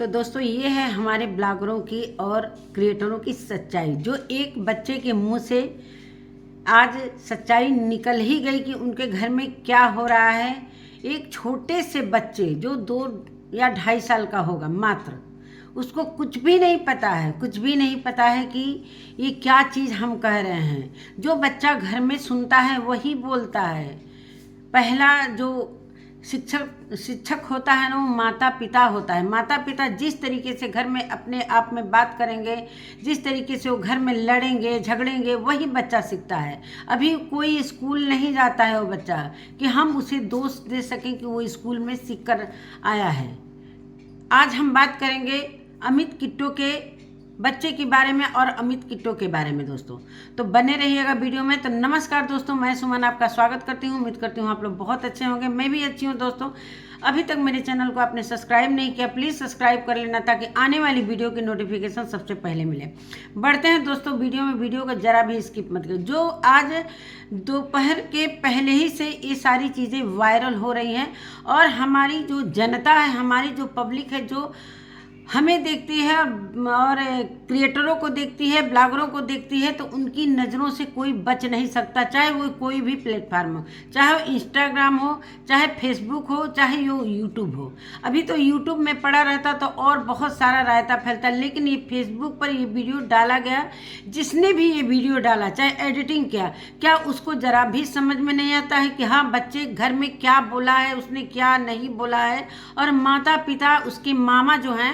तो दोस्तों ये है हमारे ब्लॉगरों की और क्रिएटरों की सच्चाई, जो एक बच्चे के मुंह से आज सच्चाई निकल ही गई कि उनके घर में क्या हो रहा है। एक छोटे से बच्चे जो 2 या 2.5 साल का होगा मात्र, उसको कुछ भी नहीं पता है, कुछ भी नहीं पता है कि ये क्या चीज़ हम कह रहे हैं। जो बच्चा घर में सुनता है वही बोलता है। पहला जो शिक्षक होता है ना, वो माता पिता होता है। माता पिता जिस तरीके से घर में अपने आप में बात करेंगे, जिस तरीके से वो घर में लड़ेंगे झगड़ेंगे, वही बच्चा सीखता है। अभी कोई स्कूल नहीं जाता है वो बच्चा कि हम उसे दोष दे सकें कि वो स्कूल में सीख कर आया है। आज हम बात करेंगे अमित किट्टो के बच्चे के बारे में और अमित किट्टो के बारे में दोस्तों, तो बने रहिएगा वीडियो में। तो नमस्कार दोस्तों, मैं सुमन आपका स्वागत करती हूँ। उम्मीद करती हूँ आप लोग बहुत अच्छे होंगे, मैं भी अच्छी हूँ दोस्तों। अभी तक मेरे चैनल को आपने सब्सक्राइब नहीं किया, प्लीज़ सब्सक्राइब कर लेना ताकि आने वाली वीडियो की नोटिफिकेशन सबसे पहले मिले। बढ़ते हैं दोस्तों वीडियो में, वीडियो को जरा भी स्किप मत करो। जो आज दोपहर के पहले ही से ये सारी चीज़ें वायरल हो रही हैं और हमारी जो जनता है, हमारी जो पब्लिक है, जो हमें देखती है और क्रिएटरों को देखती है, ब्लॉगरों को देखती है, तो उनकी नज़रों से कोई बच नहीं सकता, चाहे वो कोई भी प्लेटफार्म हो, चाहे वो इंस्टाग्राम हो, चाहे फेसबुक हो, चाहे वो यूट्यूब हो। अभी तो यूट्यूब में पड़ा रहता तो और बहुत सारा रायता फैलता, लेकिन ये फेसबुक पर ये वीडियो डाला गया। जिसने भी ये वीडियो डाला, चाहे एडिटिंग किया, क्या उसको ज़रा भी समझ में नहीं आता है कि हाँ बच्चे घर में क्या बोला है, उसने क्या नहीं बोला है, और माता पिता उसके मामा जो हैं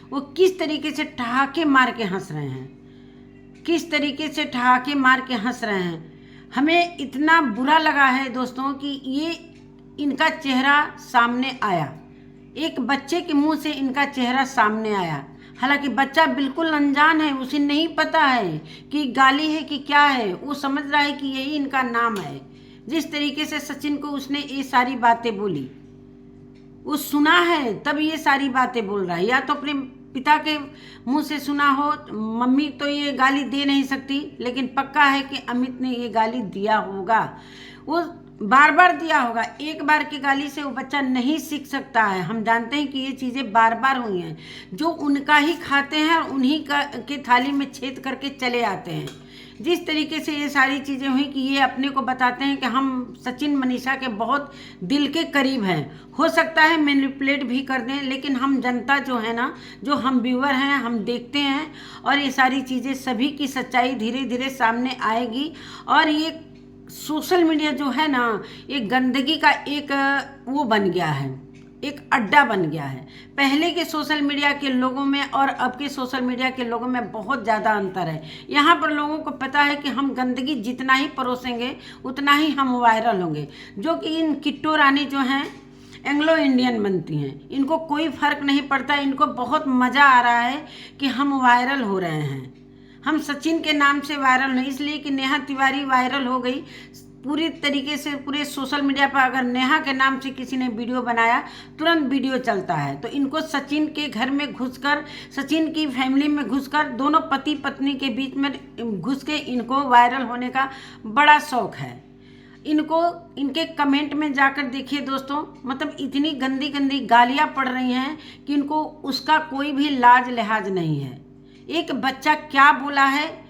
वो किस तरीके से ठहाके मार के हंस रहे हैं, किस तरीके से ठहाके मार के हंस रहे हैं। हमें इतना बुरा लगा है दोस्तों कि ये इनका चेहरा सामने आया, एक बच्चे के मुंह से इनका चेहरा सामने आया। हालांकि बच्चा बिल्कुल अनजान है, उसे नहीं पता है कि गाली है कि क्या है, वो समझ रहा है कि यही इनका नाम है। जिस तरीके से सचिन को उसने ये सारी बातें बोली, वो सुना है तब ये सारी बातें बोल रहा है, या तो अपने पिता के मुंह से सुना हो। मम्मी तो ये गाली दे नहीं सकती, लेकिन पक्का है कि अमित ने ये गाली दिया होगा, वो बार बार दिया होगा। एक बार की गाली से वो बच्चा नहीं सीख सकता है। हम जानते हैं कि ये चीज़ें बार बार हुई हैं, जो उनका ही खाते हैं और उन्हीं के थाली में छेद करके चले आते हैं। जिस तरीके से ये सारी चीज़ें हुई कि ये अपने को बताते हैं कि हम सचिन मनीषा के बहुत दिल के करीब हैं। हो सकता है मैनिपुलेट भी कर दें, लेकिन हम जनता जो है ना, जो हम व्यूअर हैं, हम देखते हैं और ये सारी चीज़ें सभी की सच्चाई धीरे धीरे सामने आएगी। और ये सोशल मीडिया जो है ना, ये गंदगी का एक वो बन गया है, एक अड्डा बन गया है। पहले के सोशल मीडिया के लोगों में और अब के सोशल मीडिया के लोगों में बहुत ज़्यादा अंतर है। यहाँ पर लोगों को पता है कि हम गंदगी जितना ही परोसेंगे उतना ही हम वायरल होंगे। जो कि इन किट्टो रानी जो हैं एंग्लो इंडियन बनती हैं, इनको कोई फ़र्क नहीं पड़ता। इनको बहुत मज़ा आ रहा है कि हम वायरल हो रहे हैं। हम सचिन के नाम से वायरल नहीं, इसलिए कि नेहा तिवारी वायरल हो गई पूरी तरीके से। पूरे सोशल मीडिया पर अगर नेहा के नाम से किसी ने वीडियो बनाया, तुरंत वीडियो चलता है। तो इनको सचिन के घर में घुसकर, सचिन की फैमिली में घुसकर, दोनों पति पत्नी के बीच में घुस के इनको वायरल होने का बड़ा शौक है। इनको इनके कमेंट में जाकर देखिए दोस्तों, मतलब इतनी गंदी गंदी गालियाँ पड़ रही हैं कि इनको उसका कोई भी लाज लिहाज नहीं है। एक बच्चा क्या बोला है,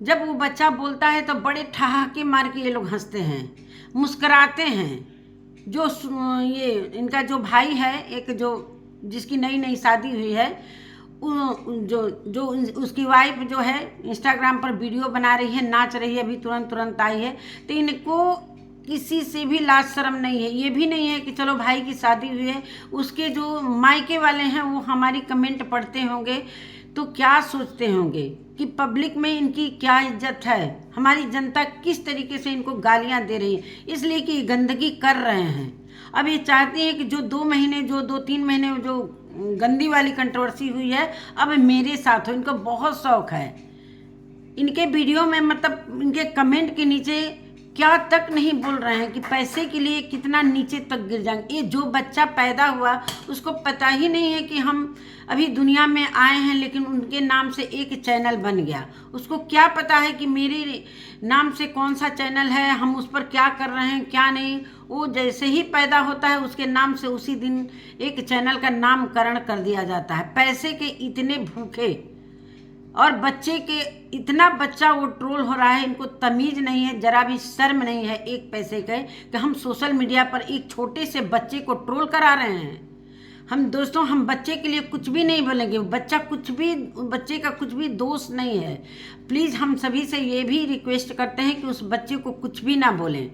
जब वो बच्चा बोलता है तो बड़े ठहाके मार के ये लोग हंसते हैं, मुस्कराते हैं। जो ये इनका जो भाई है, एक जो जिसकी नई नई शादी हुई है, जो उसकी वाइफ जो है इंस्टाग्राम पर वीडियो बना रही है, नाच रही है, अभी तुरंत आई है। तो इनको किसी से भी लाज शर्म नहीं है। ये भी नहीं है कि चलो भाई की शादी हुई है, उसके जो मायके वाले हैं वो हमारी कमेंट पढ़ते होंगे तो क्या सोचते होंगे कि पब्लिक में इनकी क्या इज्जत है, हमारी जनता किस तरीके से इनको गालियां दे रही है, इसलिए कि गंदगी कर रहे हैं। अब ये चाहते हैं कि जो 2 महीने, जो 2-3 महीने जो गंदी वाली कंट्रोवर्सी हुई है, अब मेरे साथ हो। इनको बहुत शौक है इनके वीडियो में, मतलब इनके कमेंट के नीचे क्या तक नहीं बोल रहे हैं कि पैसे के लिए कितना नीचे तक गिर जाएंगे। ये जो बच्चा पैदा हुआ उसको पता ही नहीं है कि हम अभी दुनिया में आए हैं, लेकिन उनके नाम से एक चैनल बन गया। उसको क्या पता है कि मेरे नाम से कौन सा चैनल है, हम उस पर क्या कर रहे हैं क्या नहीं, वो जैसे ही पैदा होता है उसके नाम से उसी दिन एक चैनल का नामकरण कर दिया जाता है। पैसे के इतने भूखे, और बच्चे के इतना बच्चा वो ट्रोल हो रहा है, इनको तमीज़ नहीं है, जरा भी शर्म नहीं है एक पैसे के कि हम सोशल मीडिया पर एक छोटे से बच्चे को ट्रोल करा रहे हैं। हम दोस्तों, हम बच्चे के लिए कुछ भी नहीं बोलेंगे, बच्चे का कुछ भी दोष नहीं है। प्लीज़ हम सभी से ये भी रिक्वेस्ट करते हैं कि उस बच्चे को कुछ भी ना बोलें,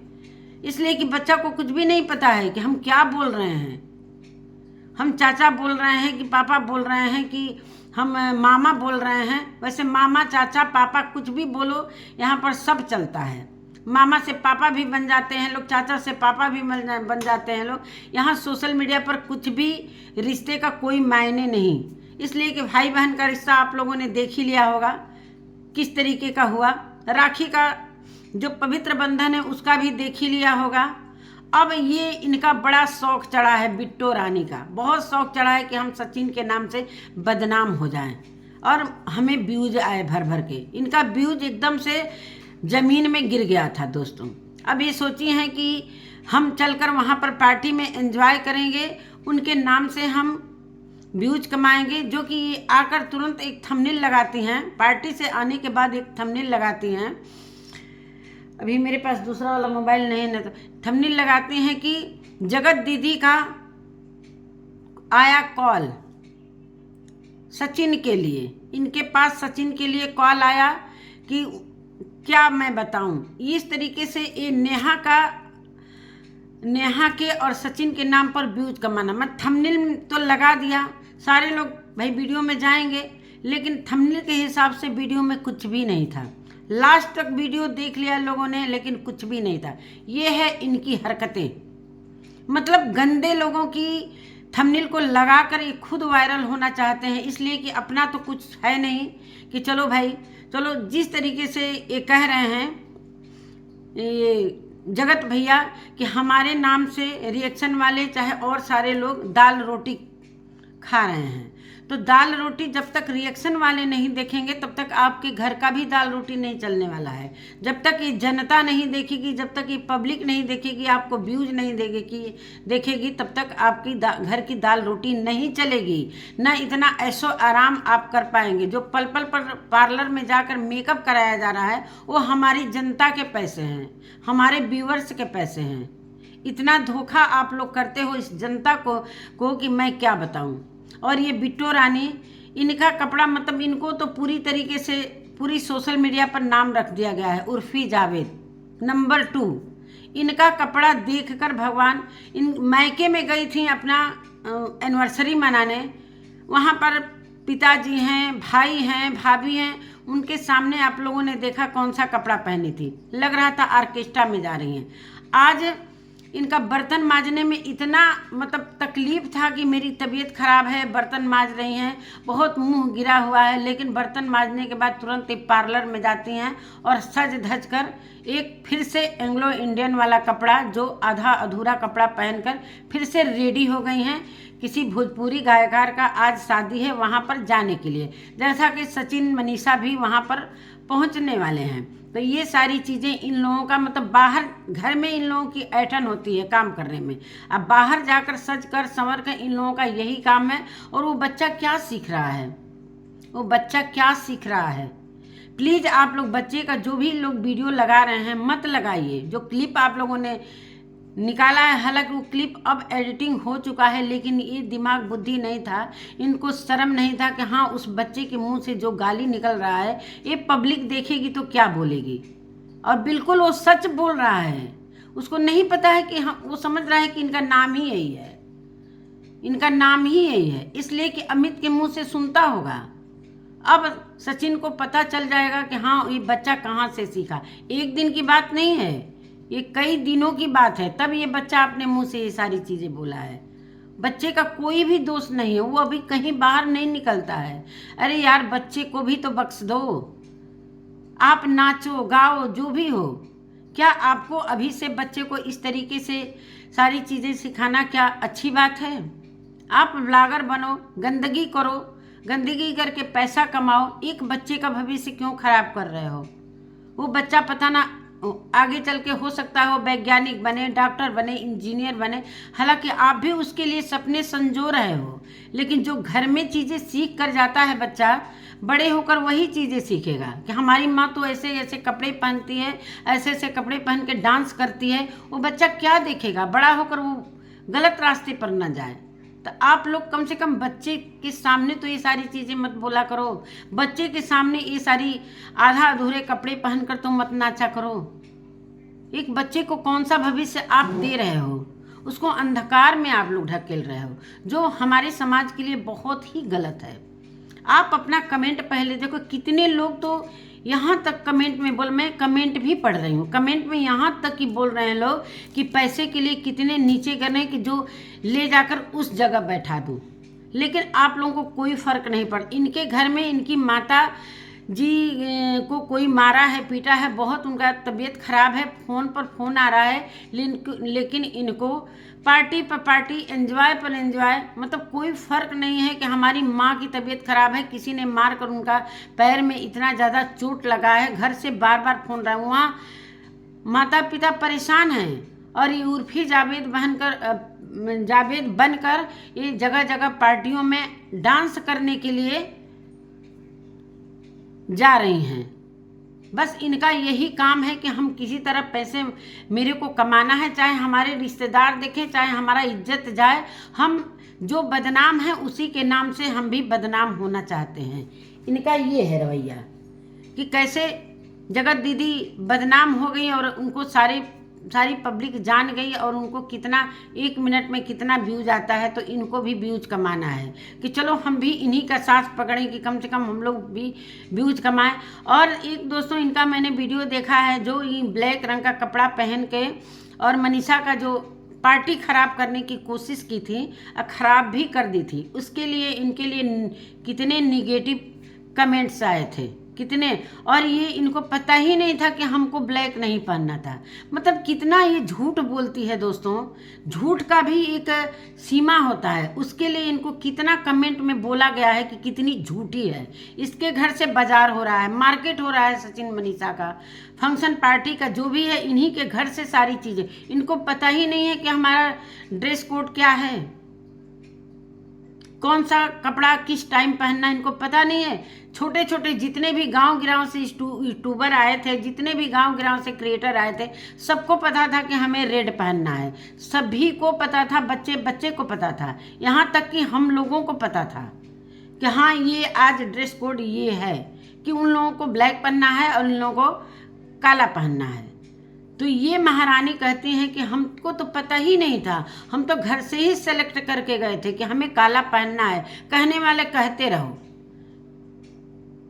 इसलिए कि बच्चा को कुछ भी नहीं पता है कि हम क्या बोल रहे हैं। हम चाचा बोल रहे हैं कि पापा बोल रहे हैं कि हम मामा बोल रहे हैं। वैसे मामा, चाचा, पापा कुछ भी बोलो, यहाँ पर सब चलता है। मामा से पापा भी बन जाते हैं लोग, चाचा से पापा भी बन जाते हैं लोग। यहाँ सोशल मीडिया पर कुछ भी रिश्ते का कोई मायने नहीं, इसलिए कि भाई बहन का रिश्ता आप लोगों ने देख ही लिया होगा किस तरीके का हुआ। राखी का जो पवित्र बंधन है उसका भी देख ही लिया होगा। अब ये इनका बड़ा शौक चढ़ा है, बिट्टो रानी का बहुत शौक चढ़ा है कि हम सचिन के नाम से बदनाम हो जाएं और हमें व्यूज आए भर भर के। इनका व्यूज एकदम से ज़मीन में गिर गया था दोस्तों। अब ये सोची हैं कि हम चलकर वहाँ पर पार्टी में एंजॉय करेंगे, उनके नाम से हम व्यूज कमाएंगे, जो कि आकर तुरंत एक थंबनेल लगाती हैं। पार्टी से आने के बाद एक थंबनेल लगाती हैं। अभी मेरे पास दूसरा वाला मोबाइल नहीं है, तो थंबनेल लगाती हैं कि जगत दीदी का आया कॉल सचिन के लिए। इनके पास सचिन के लिए कॉल आया कि क्या मैं बताऊं। इस तरीके से ये नेहा के और सचिन के नाम पर व्यूज कमाना। मैं थंबनेल तो लगा दिया, सारे लोग भाई वीडियो में जाएंगे, लेकिन थंबनेल के हिसाब से वीडियो में कुछ भी नहीं था। लास्ट तक वीडियो देख लिया लोगों ने, लेकिन कुछ भी नहीं था। ये है इनकी हरकतें, मतलब गंदे लोगों की थंबनेल को लगाकर ये खुद वायरल होना चाहते हैं, इसलिए कि अपना तो कुछ है नहीं कि चलो भाई चलो। जिस तरीके से ये कह रहे हैं ये जगत भैया कि हमारे नाम से रिएक्शन वाले चाहे और सारे लोग दाल रोटी खा रहे हैं, तो दाल रोटी जब तक रिएक्शन वाले नहीं देखेंगे तब तक आपके घर का भी दाल रोटी नहीं चलने वाला है। जब तक ये जनता नहीं देखेगी, जब तक ये पब्लिक नहीं देखेगी, आपको व्यूज नहीं देखेगी, तब तक आपकी घर की दाल रोटी नहीं चलेगी। ना इतना ऐशो आराम आप कर पाएंगे। जो पल पल पर पार्लर में जाकर मेकअप कराया जा रहा है वो हमारी जनता के पैसे हैं, हमारे व्यूअर्स के पैसे हैं। इतना धोखा आप लोग करते हो इस जनता को कि मैं क्या बताऊं। और ये बिट्टो रानी, इनका कपड़ा मतलब इनको तो पूरी तरीके से पूरी सोशल मीडिया पर नाम रख दिया गया है, उर्फी जावेद नंबर 2। इनका कपड़ा देखकर भगवान, इन मायके में गई थी अपना एनिवर्सरी मनाने, वहाँ पर पिताजी हैं, भाई हैं, भाभी हैं, उनके सामने आप लोगों ने देखा कौन सा कपड़ा पहनी थी, लग रहा था ऑर्केस्ट्रा में जा रही हैं। आज इनका बर्तन मांजने में इतना मतलब तकलीफ था कि मेरी तबीयत खराब है, बर्तन मांज रही हैं, बहुत मुंह गिरा हुआ है, लेकिन बर्तन मांजने के बाद तुरंत एक पार्लर में जाती हैं और सज धज कर एक फिर से एंग्लो इंडियन वाला कपड़ा, जो आधा अधूरा कपड़ा पहनकर फिर से रेडी हो गई हैं। किसी भोजपुरी गायकार का आज शादी है, वहाँ पर जाने के लिए, जैसा कि सचिन मनीषा भी वहाँ पर पहुँचने वाले हैं। तो ये सारी चीज़ें इन लोगों का मतलब, बाहर घर में इन लोगों की ऐठन होती है काम करने में, अब बाहर जाकर सज कर संवर कर इन लोगों का यही काम है। और वो बच्चा क्या सीख रहा है, वो बच्चा क्या सीख रहा है। प्लीज़ आप लोग बच्चे का जो भी लोग वीडियो लगा रहे हैं मत लगाइए। जो क्लिप आप लोगों ने निकाला है, हालांकि वो क्लिप अब एडिटिंग हो चुका है, लेकिन ये दिमाग बुद्धि नहीं था, इनको शर्म नहीं था कि हाँ उस बच्चे के मुंह से जो गाली निकल रहा है ये पब्लिक देखेगी तो क्या बोलेगी। और बिल्कुल वो सच बोल रहा है, उसको नहीं पता है कि हाँ, वो समझ रहा है कि इनका नाम ही यही है, इनका नाम ही यही है, इसलिए कि अमित के मुंह से सुनता होगा। अब सचिन को पता चल जाएगा कि हाँ ये बच्चा कहाँ से सीखा। एक दिन की बात नहीं है, ये कई दिनों की बात है, तब ये बच्चा अपने मुंह से ये सारी चीज़ें बोला है। बच्चे का कोई भी दोष नहीं है, वो अभी कहीं बाहर नहीं निकलता है। अरे यार बच्चे को भी तो बख्श दो। आप नाचो गाओ जो भी हो, क्या आपको अभी से बच्चे को इस तरीके से सारी चीज़ें सिखाना क्या अच्छी बात है? आप ब्लॉगर बनो, गंदगी करो, गंदगी करके पैसा कमाओ, एक बच्चे का भविष्य क्यों खराब कर रहे हो? वो बच्चा पता ना आगे चल के हो सकता है वो वैज्ञानिक बने, डॉक्टर बने, इंजीनियर बने। हालांकि आप भी उसके लिए सपने संजो रहे हो, लेकिन जो घर में चीज़ें सीख कर जाता है बच्चा, बड़े होकर वही चीज़ें सीखेगा कि हमारी माँ तो ऐसे ऐसे कपड़े पहनती है, ऐसे ऐसे कपड़े पहन के डांस करती है। वो बच्चा क्या देखेगा? बड़ा होकर वो गलत रास्ते पर न जाए। तो आप लोग कम से कम बच्चे के सामने तो ये सारी चीज़ें मत बोला करो। बच्चे के सामने ये सारी आधा अधूरे कपड़े पहनकर तुम मत नाचा करो। एक बच्चे को कौन सा भविष्य आप दे रहे हो? उसको अंधकार में आप लोग ढकेल रहे हो, जो हमारे समाज के लिए बहुत ही गलत है। आप अपना कमेंट पहले देखो, कितने लोग तो यहाँ तक कमेंट में बोल, मैं कमेंट भी पढ़ रही हूँ, कमेंट में यहाँ तक कि बोल रहे हैं लोग कि पैसे के लिए कितने नीचे कर रहे हैं कि जो ले जाकर उस जगह बैठा दूँ। लेकिन आप लोगों को कोई फर्क नहीं पड़ता। इनके घर में इनकी माता जी को कोई मारा है, पीटा है, बहुत उनका तबीयत खराब है, फ़ोन पर फ़ोन आ रहा है, लेकिन इनको पार्टी पर पार्टी, एंजॉय पर एंजॉय। मतलब कोई फ़र्क नहीं है कि हमारी माँ की तबीयत खराब है, किसी ने मार कर उनका पैर में इतना ज़्यादा चोट लगा है, घर से बार बार फ़ोन रहा है, वहाँ माता पिता परेशान हैं। और ये उर्फी जावेद बनकर ये जगह जगह पार्टियों में डांस करने के लिए जा रही हैं। बस इनका यही काम है कि हम किसी तरह पैसे मेरे को कमाना है, चाहे हमारे रिश्तेदार देखें, चाहे हमारा इज्जत जाए। हम जो बदनाम है उसी के नाम से हम भी बदनाम होना चाहते हैं। इनका ये है रवैया कि कैसे जगत दीदी बदनाम हो गई और उनको सारी पब्लिक जान गई, और उनको कितना 1 मिनट में कितना व्यूज आता है। तो इनको भी व्यूज कमाना है कि चलो हम भी इन्हीं का साथ पकड़ें कि कम से कम हम लोग भी व्यूज कमाएं। और एक दोस्तों इनका मैंने वीडियो देखा है, जो ये ब्लैक रंग का कपड़ा पहन के और मनीषा का जो पार्टी खराब करने की कोशिश की थी, खराब भी कर दी थी। उसके लिए इनके लिए कितने निगेटिव कमेंट्स आए थे, कितने। और ये इनको पता ही नहीं था कि हमको ब्लैक नहीं पहनना था। मतलब कितना ये झूठ बोलती है दोस्तों। झूठ का भी एक सीमा होता है, उसके लिए इनको कितना कमेंट में बोला गया है कि कितनी झूठी है। इसके घर से बाजार हो रहा है, मार्केट हो रहा है, सचिन मनीषा का फंक्शन पार्टी का जो भी है, इन्हीं के घर से सारी चीज़ें। इनको पता ही नहीं है कि हमारा ड्रेस कोड क्या है, कौन सा कपड़ा किस टाइम पहनना, इनको पता नहीं है। छोटे छोटे जितने भी गांव गिराव से यूट्यूबर आए थे, जितने भी गांव गिराव से क्रिएटर आए थे, सबको पता था कि हमें रेड पहनना है। सभी को पता था, बच्चे बच्चे को पता था, यहाँ तक कि हम लोगों को पता था कि हाँ ये आज ड्रेस कोड ये है कि उन लोगों को ब्लैक पहनना है और उन लोगों को काला पहनना है। तो ये महारानी कहती हैं कि हमको तो पता ही नहीं था, हम तो घर से ही सेलेक्ट करके गए थे कि हमें काला पहनना है। कहने वाले कहते रहो।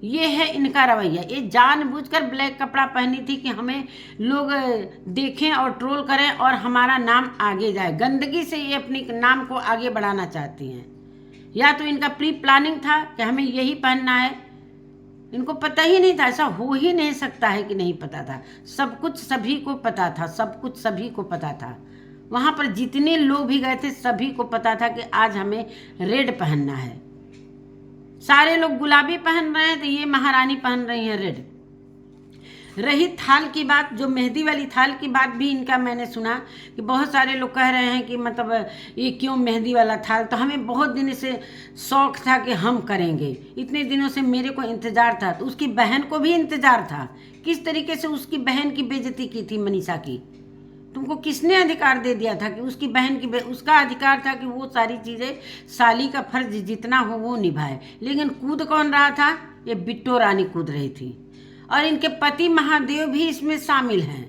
ये है इनका रवैया। ये जानबूझकर ब्लैक कपड़ा पहनी थी कि हमें लोग देखें और ट्रोल करें और हमारा नाम आगे जाए। गंदगी से ये अपनी नाम को आगे बढ़ाना चाहती हैं। या तो इनका प्री प्लानिंग था कि हमें यही पहनना है, इनको पता ही नहीं था। ऐसा हो ही नहीं सकता है कि नहीं पता था। सब कुछ सभी को पता था, सब कुछ सभी को पता था। वहाँ पर जितने लोग भी गए थे सभी को पता था कि आज हमें रेड पहनना है। सारे लोग गुलाबी पहन रहे हैं तो ये महारानी पहन रही है रेड। रही थाल की बात, जो मेहंदी वाली थाल की बात भी इनका मैंने सुना कि बहुत सारे लोग कह रहे हैं कि मतलब ये क्यों मेहंदी वाला थाल। तो हमें बहुत दिन से शौक था कि हम करेंगे, इतने दिनों से मेरे को इंतज़ार था। तो उसकी बहन को भी इंतज़ार था। किस तरीके से उसकी बहन की बेइज्जती की थी मनीषा की। तुमको किसने अधिकार दे दिया था कि उसकी बहन की उसका अधिकार था कि वो सारी चीज़ें साली का फर्ज जितना हो वो निभाए। लेकिन कूद कौन रहा था? ये बिट्टो रानी कूद रही थी। और इनके पति महादेव भी इसमें शामिल हैं।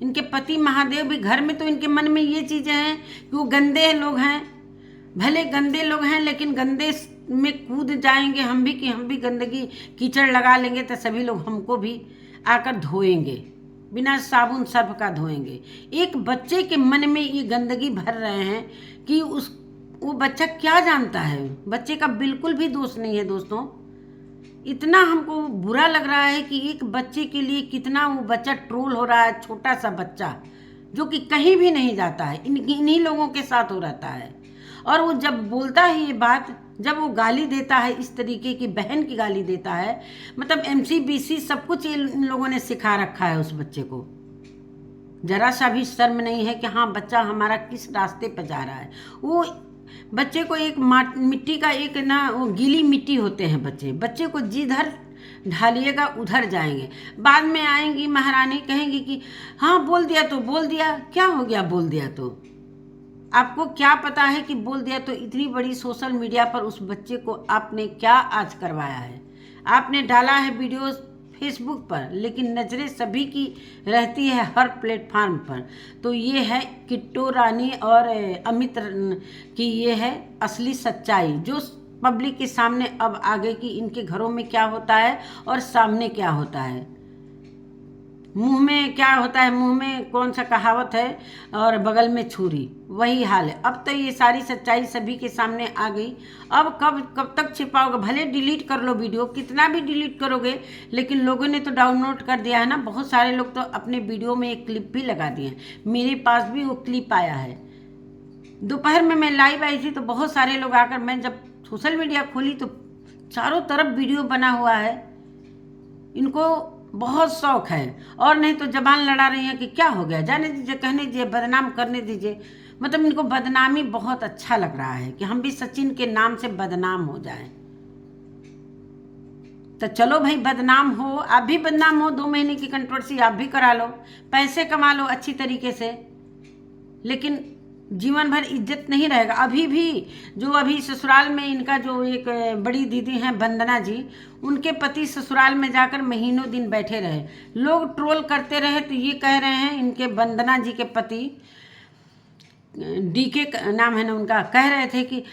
इनके पति महादेव भी, घर में तो इनके मन में ये चीज़ें हैं कि वो गंदे लोग हैं। भले गंदे लोग हैं लेकिन गंदे में कूद जाएंगे हम भी कि हम भी गंदगी कीचड़ लगा लेंगे तो सभी लोग हमको भी आकर धोएंगे, बिना साबुन सर्फ का धोएंगे। एक बच्चे के मन में ये गंदगी भर रहे हैं कि वो बच्चा क्या जानता है। बच्चे का बिल्कुल भी दोष नहीं है दोस्तों। इतना हमको बुरा लग रहा है कि एक बच्चे के लिए कितना वो बच्चा ट्रोल हो रहा है। छोटा सा बच्चा जो कि कहीं भी नहीं जाता है, इन्हीं लोगों के साथ हो रहता है। और वो जब बोलता है ये बात, जब वो गाली देता है इस तरीके की, बहन की गाली देता है, मतलब MC BC सब कुछ इन लोगों ने सिखा रखा है उस बच्चे को। जरा सा भी शर्म नहीं है कि हाँ बच्चा हमारा किस रास्ते पर जा रहा है। वो बच्चे को एक मिट्टी का एक ना, वो गीली मिट्टी होते हैं बच्चे को जिधर ढालिएगा उधर जाएंगे। बाद में आएंगी महारानी, कहेंगी कि हाँ बोल दिया तो बोल दिया, क्या हो गया बोल दिया तो। आपको क्या पता है कि बोल दिया तो इतनी बड़ी सोशल मीडिया पर उस बच्चे को आपने क्या आज करवाया है। आपने डाला है वीडियोस फेसबुक पर, लेकिन नज़रें सभी की रहती है हर प्लेटफार्म पर। तो ये है किट्टू रानी और अमित की ये है असली सच्चाई, जो पब्लिक के सामने अब आ गई कि इनके घरों में क्या होता है और सामने क्या होता है। मुंह में क्या होता है, मुंह में कौन सा कहावत है, और बगल में छुरी, वही हाल है। अब तो ये सारी सच्चाई सभी के सामने आ गई। अब कब तक छिपाओगे? भले डिलीट कर लो वीडियो, कितना भी डिलीट करोगे, लेकिन लोगों ने तो डाउनलोड कर दिया है ना। बहुत सारे लोग तो अपने वीडियो में एक क्लिप भी लगा दिए हैं। मेरे पास भी वो क्लिप आया है। दोपहर में मैं लाइव आई थी तो बहुत सारे लोग आकर, मैं जब सोशल मीडिया खोली तो चारों तरफ वीडियो बना हुआ है। इनको बहुत शौक है, और नहीं तो जबान लड़ा रही हैं कि क्या हो गया, जाने दीजिए, कहने दीजिए, बदनाम करने दीजिए। मतलब इनको बदनामी बहुत अच्छा लग रहा है कि हम भी सचिन के नाम से बदनाम हो जाएं। तो चलो भाई, बदनाम हो, आप भी बदनाम हो, 2 महीने की कंट्रोवर्सी आप भी करा लो, पैसे कमा लो अच्छी तरीके से, लेकिन जीवन भर इज्जत नहीं रहेगा। अभी भी जो अभी ससुराल में इनका जो एक बड़ी दीदी हैं वंदना जी, उनके पति ससुराल में जाकर महीनों दिन बैठे रहे, लोग ट्रोल करते रहे। तो ये कह रहे हैं, इनके वंदना जी के पति डीके नाम है ना उनका, कह रहे थे कि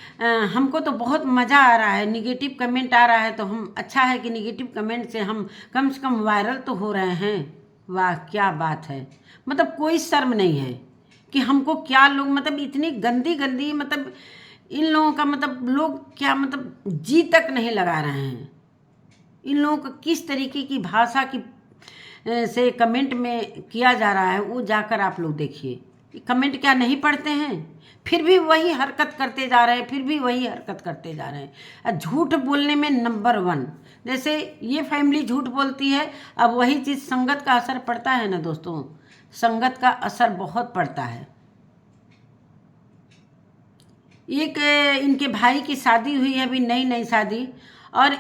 हमको तो बहुत मज़ा आ रहा है, निगेटिव कमेंट आ रहा है तो हम, अच्छा है कि निगेटिव कमेंट से हम कम से कम वायरल तो हो रहे हैं। वाह क्या बात है। मतलब कोई शर्म नहीं है कि हमको क्या लोग, मतलब इतनी गंदी गंदी, मतलब इन लोगों का, मतलब लोग क्या, मतलब जी तक नहीं लगा रहे हैं। इन लोगों को किस तरीके की भाषा की से कमेंट में किया जा रहा है, वो जाकर आप लोग देखिए। कमेंट क्या नहीं पढ़ते हैं? फिर भी वही हरकत करते जा रहे हैं, फिर भी वही हरकत करते जा रहे हैं। झूठ बोलने में नंबर 1। जैसे ये फैमिली झूठ बोलती है, अब वही चीज़ संगत का असर पड़ता है ना दोस्तों, संगत का असर बहुत पड़ता है। एक इनके भाई की शादी हुई है, अभी नई नई शादी, और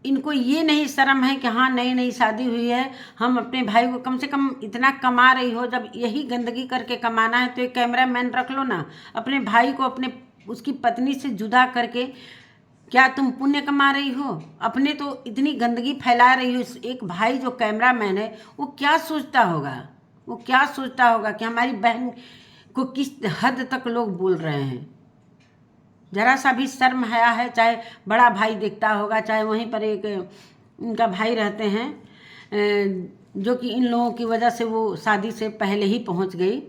इनको ये नहीं शर्म है कि हाँ नई नई शादी हुई है, हम अपने भाई को, कम से कम इतना कमा रही हो, जब यही गंदगी करके कमाना है तो एक कैमरा मैन रख लो ना, अपने भाई को अपने उसकी पत्नी से जुदा करके। क्या तुम पुण्य कमा रही हो? अपने तो इतनी गंदगी फैला रही हो। एक भाई जो कैमरा मैन है, वो क्या सोचता होगा, वो क्या सोचता होगा कि हमारी बहन को किस हद तक लोग बोल रहे हैं। जरा सा भी शर्म हया है? चाहे बड़ा भाई देखता होगा, चाहे वहीं पर एक इनका भाई रहते हैं, जो कि इन लोगों की वजह से वो शादी से पहले ही पहुंच गई।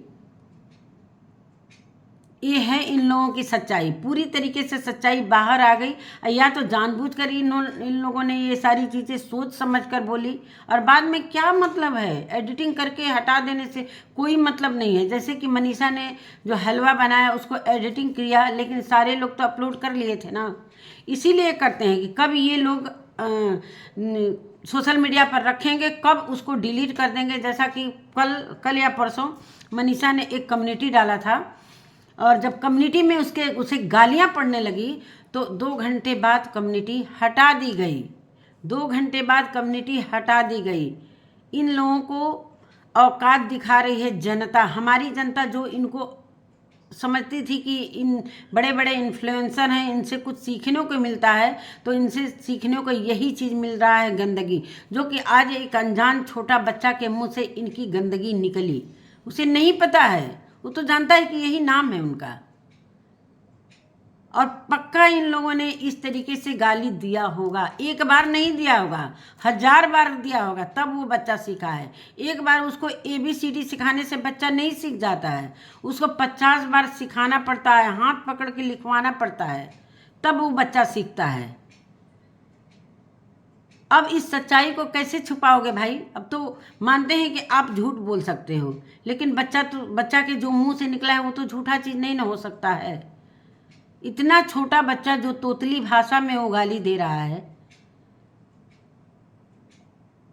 ये है इन लोगों की सच्चाई, पूरी तरीके से सच्चाई बाहर आ गई। या तो जानबूझकर इन लोगों ने ये सारी चीज़ें सोच समझकर बोली, और बाद में क्या मतलब है, एडिटिंग करके हटा देने से कोई मतलब नहीं है। जैसे कि मनीषा ने जो हलवा बनाया उसको एडिटिंग किया, लेकिन सारे लोग तो अपलोड कर लिए थे ना। इसीलिए करते हैं कि कब ये लोग सोशल मीडिया पर रखेंगे, कब उसको डिलीट कर देंगे। जैसा कि कल या परसों मनीषा ने एक कम्युनिटी डाला था, और जब कम्युनिटी में उसे गालियां पड़ने लगी तो 2 घंटे बाद कम्युनिटी हटा दी गई। 2 घंटे बाद कम्युनिटी हटा दी गई। इन लोगों को औकात दिखा रही है जनता, हमारी जनता, जो इनको समझती थी कि इन बड़े बड़े इन्फ्लुएंसर हैं, इनसे कुछ सीखने को मिलता है, तो इनसे सीखने को यही चीज़ मिल रहा है, गंदगी। जो कि आज एक अनजान छोटा बच्चा के मुंह से इनकी गंदगी निकली, उसे नहीं पता है, वो तो जानता है कि यही नाम है उनका। और पक्का इन लोगों ने इस तरीके से गाली दिया होगा, एक बार नहीं दिया होगा, 1000 बार दिया होगा, तब वो बच्चा सीखा है। एक बार उसको ABCD सिखाने से बच्चा नहीं सीख जाता है, उसको 50 बार सिखाना पड़ता है, हाथ पकड़ के लिखवाना पड़ता है, तब वो बच्चा सीखता है। अब इस सच्चाई को कैसे छुपाओगे भाई? अब तो मानते हैं कि आप झूठ बोल सकते हो, लेकिन बच्चा के जो मुंह से निकला है वो तो झूठा चीज़ नहीं ना हो सकता है। इतना छोटा बच्चा जो तोतली भाषा में वो गाली दे रहा है,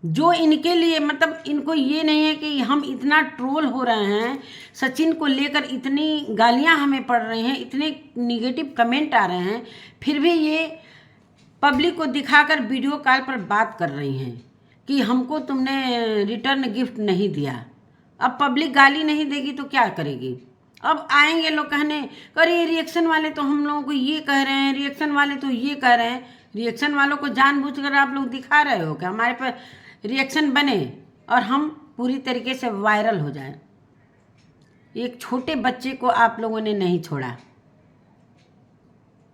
जो इनके लिए मतलब इनको ये नहीं है कि हम इतना ट्रोल हो रहे हैं, सचिन को लेकर इतनी गालियां हमें पड़ रही हैं, इतने निगेटिव कमेंट आ रहे हैं, फिर भी ये पब्लिक को दिखाकर वीडियो कॉल पर बात कर रही हैं कि हमको तुमने रिटर्न गिफ्ट नहीं दिया। अब पब्लिक गाली नहीं देगी तो क्या करेगी? अब आएंगे लोग कहने, अरे रिएक्शन वाले तो हम लोगों को ये कह रहे हैं, रिएक्शन वाले तो ये कह रहे हैं। रिएक्शन वालों को जानबूझकर आप लोग दिखा रहे हो कि हमारे पर रिएक्शन बने और हम पूरी तरीके से वायरल हो जाएं। एक छोटे बच्चे को आप लोगों ने नहीं छोड़ा।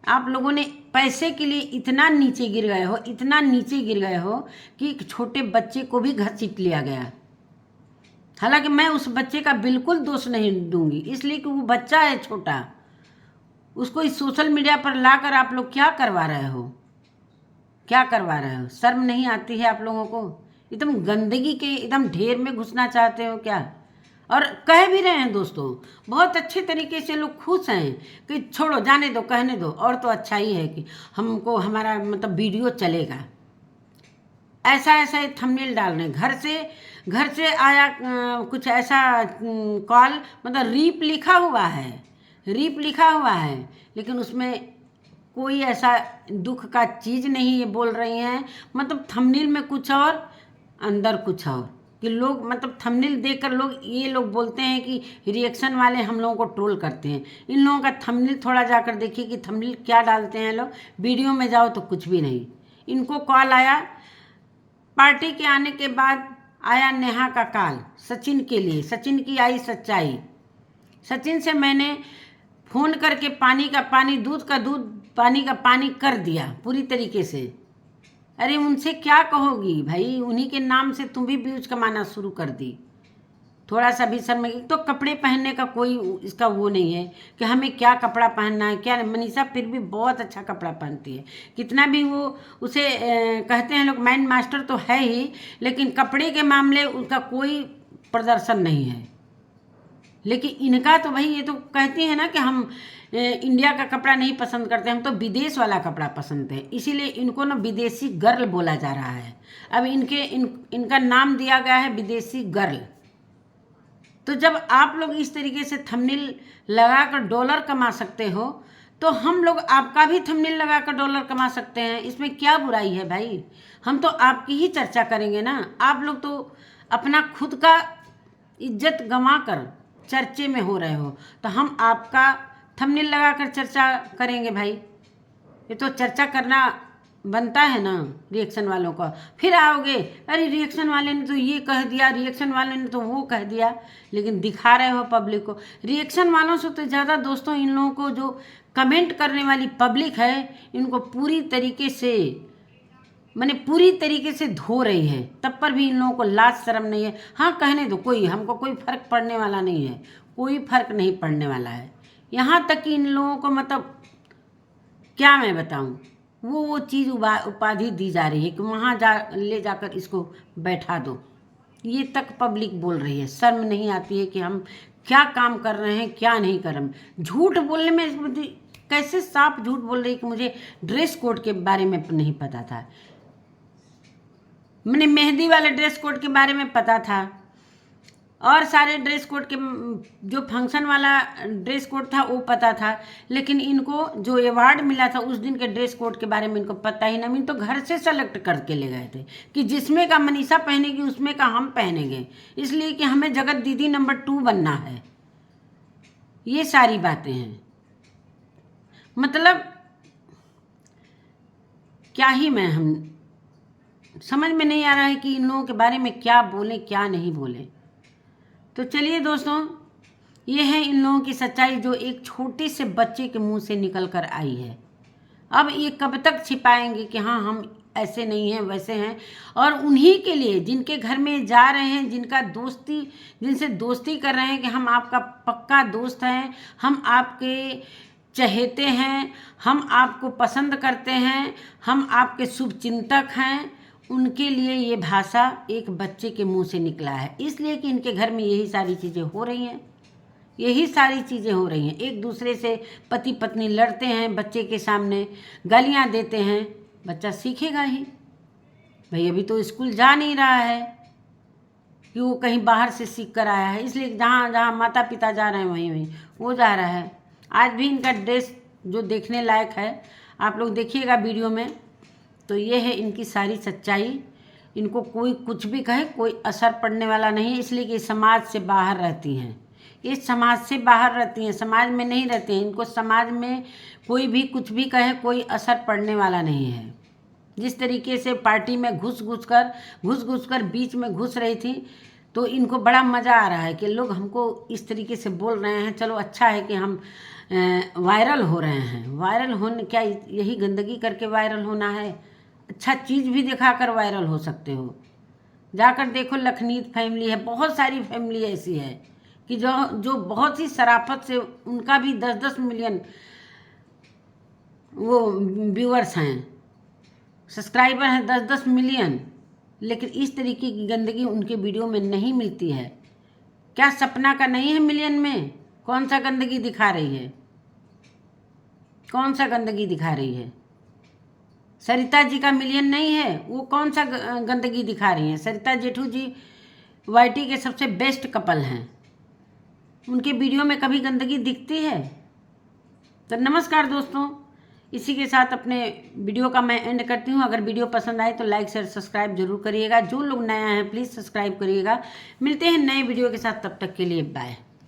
आप लोगों ने पैसे के लिए इतना नीचे गिर गए हो, इतना नीचे गिर गए हो कि एक छोटे बच्चे को भी घसीट लिया गया। हालांकि मैं उस बच्चे का बिल्कुल दोष नहीं दूंगी, इसलिए कि वो बच्चा है छोटा। उसको इस सोशल मीडिया पर लाकर आप लोग क्या करवा रहे हो? क्या करवा रहे हो? शर्म नहीं आती है आप लोगों को? एकदम गंदगी के एकदम ढेर में घुसना चाहते हो क्या? और कह भी रहे हैं दोस्तों, बहुत अच्छे तरीके से लोग खुश हैं कि छोड़ो, जाने दो, कहने दो, और तो अच्छा ही है कि हमको हमारा मतलब वीडियो चलेगा। ऐसा ऐसा थंबनेल डाल रहे हैं। घर से आया कुछ ऐसा कॉल, मतलब रीप लिखा हुआ है, रीप लिखा हुआ है, लेकिन उसमें कोई ऐसा दुख का चीज़ नहीं ये बोल रही हैं। मतलब थंबनेल में कुछ और अंदर कुछ और, कि लोग मतलब थंबनेल देखकर लोग ये लोग बोलते हैं कि रिएक्शन वाले हम लोगों को ट्रोल करते हैं। इन लोगों का थंबनेल थोड़ा जाकर देखिए कि थंबनेल क्या डालते हैं लोग। वीडियो में जाओ तो कुछ भी नहीं। इनको कॉल आया, पार्टी के आने के बाद आया नेहा का कॉल सचिन के लिए। सचिन की आई सच्चाई। सचिन से मैंने फ़ोन करके पानी का पानी, दूध का दूध, पानी का पानी कर दिया पूरी तरीके से। अरे उनसे क्या कहोगी भाई? उन्हीं के नाम से तुम भी व्यूज कमाना शुरू कर दी। थोड़ा सा भी शर्म। तो कपड़े पहनने का कोई इसका वो नहीं है कि हमें क्या कपड़ा पहनना है क्या। मनीषा फिर भी बहुत अच्छा कपड़ा पहनती है, कितना भी वो उसे कहते हैं लोग माइंड मास्टर तो है ही, लेकिन कपड़े के मामले उसका कोई प्रदर्शन नहीं है। लेकिन इनका तो भाई ये तो कहती है ना कि हम इंडिया का कपड़ा नहीं पसंद करते, हम तो विदेश वाला कपड़ा पसंद है, इसीलिए इनको ना विदेशी गर्ल बोला जा रहा है। अब इनका नाम दिया गया है विदेशी गर्ल। तो जब आप लोग इस तरीके से थंबनेल लगाकर डॉलर कमा सकते हो, तो हम लोग आपका भी थंबनेल लगाकर डॉलर कमा सकते हैं। इसमें क्या बुराई है भाई? हम तो आपकी ही चर्चा करेंगे ना। आप लोग तो अपना खुद का इज्जत गंवा कर चर्चे में हो रहे हो, तो हम आपका थंबनेल लगाकर चर्चा करेंगे भाई? ये तो चर्चा करना बनता है ना रिएक्शन वालों का। फिर आओगे, अरे रिएक्शन वाले ने तो ये कह दिया, रिएक्शन वाले ने तो वो कह दिया, लेकिन दिखा रहे हो पब्लिक को। रिएक्शन वालों से तो ज़्यादा दोस्तों इन लोगों को जो कमेंट करने वाली पब्लिक है, इनको पूरी तरीके से मैंने पूरी तरीके से धो रही है, तब पर भी इन लोगों को लाज शर्म नहीं है। हाँ कहने दो, कोई हमको कोई फर्क पड़ने वाला नहीं है, कोई फर्क नहीं पड़ने वाला है। यहाँ तक कि इन लोगों को मतलब क्या मैं बताऊँ, वो चीज़ उपाधि दी जा रही है कि वहाँ ले जाकर इसको बैठा दो। ये तक पब्लिक बोल रही है। शर्म नहीं आती है कि हम क्या काम कर रहे हैं, क्या नहीं कर रहे हैं। झूठ बोलने में कैसे साफ झूठ बोल रही है कि मुझे ड्रेस कोड के बारे में नहीं पता था। मैंने मेहंदी वाले ड्रेस कोड के बारे में पता था, और सारे ड्रेस कोड के जो फंक्शन वाला ड्रेस कोड था वो पता था, लेकिन इनको जो अवार्ड मिला था उस दिन के ड्रेस कोड के बारे में इनको पता ही नहीं। तो घर से सेलेक्ट करके ले गए थे कि जिसमें का मनीषा पहनेगी उसमें का हम पहनेंगे, इसलिए कि हमें जगत दीदी नंबर 2 बनना है। ये सारी बातें हैं। मतलब क्या ही हम समझ में नहीं आ रहा है कि इन लोगों के बारे में क्या बोलें क्या नहीं बोलें। तो चलिए दोस्तों, ये है इन लोगों की सच्चाई जो एक छोटे से बच्चे के मुंह से निकल कर आई है। अब ये कब तक छिपाएंगे कि हाँ हम ऐसे नहीं हैं वैसे हैं। और उन्हीं के लिए जिनके घर में जा रहे हैं, जिनसे दोस्ती कर रहे हैं कि हम आपका पक्का दोस्त हैं, हम आपके चहेते हैं, हम आपको पसंद करते हैं, हम आपके शुभ चिंतक हैं, उनके लिए ये भाषा एक बच्चे के मुंह से निकला है। इसलिए कि इनके घर में यही सारी चीज़ें हो रही हैं, यही सारी चीज़ें हो रही हैं। एक दूसरे से पति पत्नी लड़ते हैं, बच्चे के सामने गालियां देते हैं, बच्चा सीखेगा ही। भाई अभी तो स्कूल जा नहीं रहा है कि वो कहीं बाहर से सीख कर आया है, इसलिए जहाँ जहाँ माता पिता जा रहे हैं वहीं वहीं वो जा रहा है। आज भी इनका ड्रेस जो देखने लायक है, आप लोग देखिएगा वीडियो में। तो ये है इनकी सारी सच्चाई। इनको कोई कुछ भी कहे कोई असर पड़ने वाला नहीं है, इसलिए कि समाज से बाहर रहती हैं। ये समाज से बाहर रहती हैं, समाज में नहीं रहती हैं। इनको समाज में कोई भी कुछ भी कहे कोई असर पड़ने वाला नहीं है। जिस तरीके से पार्टी में घुस घुस कर बीच में घुस रही थी, तो इनको बड़ा मज़ा आ रहा है कि लोग हमको इस तरीके से बोल रहे हैं। चलो अच्छा है कि हम वायरल हो रहे हैं। वायरल होने क्या यही गंदगी करके वायरल होना है? अच्छा चीज़ भी दिखाकर वायरल हो सकते हो। जाकर देखो, लखनीत फैमिली है, बहुत सारी फैमिली ऐसी है कि जो बहुत ही शराफत से, उनका भी 10-10 मिलियन वो व्यूअर्स हैं, सब्सक्राइबर हैं 10-10 मिलियन, लेकिन इस तरीके की गंदगी उनके वीडियो में नहीं मिलती है। क्या सपना का नहीं है मिलियन में? कौन सा गंदगी दिखा रही है? कौन सा गंदगी दिखा रही है? सरिता जी का मिलियन नहीं है, वो कौन सा गंदगी दिखा रही हैं? सरिता जेठू जी वाईटी के सबसे बेस्ट कपल हैं, उनके वीडियो में कभी गंदगी दिखती है? तो नमस्कार दोस्तों, इसी के साथ अपने वीडियो का मैं एंड करती हूँ। अगर वीडियो पसंद आए तो लाइक शेयर सब्सक्राइब जरूर करिएगा। जो लोग नया हैं प्लीज़ सब्सक्राइब करिएगा। मिलते हैं नए वीडियो के साथ, तब तक के लिए बाय।